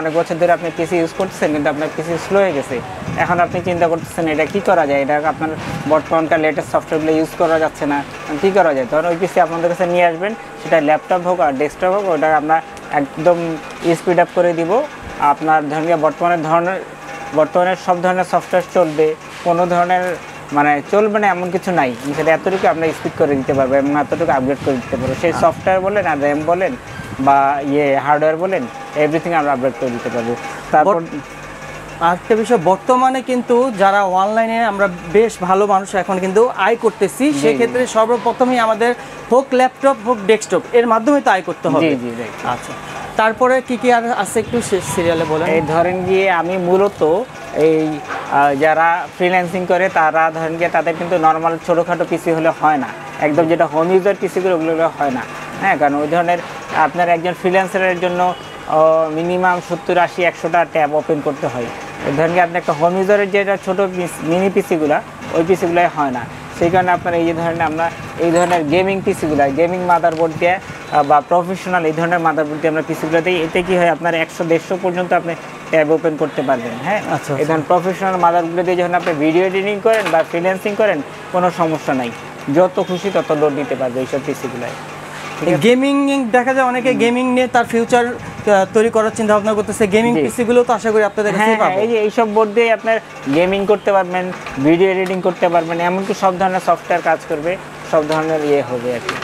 অনেক বছর ধরে আপনি পিসি ইউজ করতেছেন কিন্তু আপনার পিসি স্লো হয়ে গেছে, এখন আপনি চিন্তা করতেছেন এটা কি করা যায়, এটা আপনার বর্তমানকার লেটেস্ট সফটওয়্যারগুলো ইউজ করা যাচ্ছে না, কি করা যায়, তখন ওই পিসি আপনাদের কাছে নিয়ে আসবেন, সেটা ল্যাপটপ হোক আর ডেস্কটপ হোক, ওটা আমরা একদম স্পিড আপ করে দিব। আপনার ধরেন বর্তমানে সব ধরনের সফটওয়্যার চলবে, কোনো ধরনের মানে চলবে না এমন কিছু নাই, সেটা এতটুকু আমরা স্পিড করে দিতে পারবো এবং এতটুকু আপগ্রেড করে দিতে পারবো। সেই সফটওয়্যার বলেন আর র্যাম বলেন বা হার্ডওয়্যার বলেন, এভরিথিং আমরা আপগ্রেড করে দিতে পারবো। তারপর আরেকটা বিষয়, বর্তমানে কিন্তু যারা অনলাইনে আমরা বেশ ভালো মানুষ এখন কিন্তু আয় করতেছি, সেক্ষেত্রে সর্বপ্রথমেই আমাদের হোক ল্যাপটপ হোক ডেস্কটপ এর মাধ্যমে তো আয় করতে হবে। জি জি। আচ্ছা, তারপরে কি কি আর আছে একটু সিরিয়ালে বলেন। এই ধরেন গিয়ে আমি মূলত এই যারা ফ্রিল্যান্সিং করে তারা ধরেন গিয়ে তাদের কিন্তু নর্মাল ছোটোখাটো পিসি হলে হয় না, একদম যেটা হোম ইউজার পিসিগুলো ওগুলো হয় না। হ্যাঁ, কারণ ওই ধরনের আপনার একজন ফ্রিল্যান্সারের জন্য মিনিমাম 70-80-100টা ট্যাব ওপেন করতে হয়। ধরেন গিয়ে আপনি একটা হোম ইউজারের যেটা ছোটো মিনি পিসিগুলো, ওই পিসিগুলোই হয় না। সেই কারণে আপনার এই যে ধরেন আমরা এই ধরনের গেমিং পিসিগুলো, গেমিং মাদারবোর্ড দিয়ে বা প্রফেশনাল এই ধরনের মাদারবোর্ড দিয়ে আমরা পিসিগুলো দিই, এতে কি হয় আপনার 100-150 পর্যন্ত আপনি ট্যাব ওপেন করতে পারবেন। হ্যাঁ, এই ধরনের প্রফেশনাল মাদারবোর্ড দিয়ে যখন আপনি ভিডিও এডিটিং করেন বা ফ্রিল্যান্সিং করেন, কোনো সমস্যা নাই, যত খুশি তত লোড নিতে পারবে এইসব পিসিগুলোয়। গেমিং দেখা যায় অনেকে গেমিং নিয়ে তার ফিউচার তৈরি করার চিন্তা ভাবনা করতেছে, গেমিং পিসিগুলো তো আশা করি আপনাদের কাছে পাবো। এই যে এইসব বোর্ড দিয়ে আপনার গেমিং করতে পারবেন, ভিডিও এডিটিং করতে পারবেন, এমনকি সব ধরনের সফটওয়্যার কাজ করবে, সব ধরনের হবে আর কি।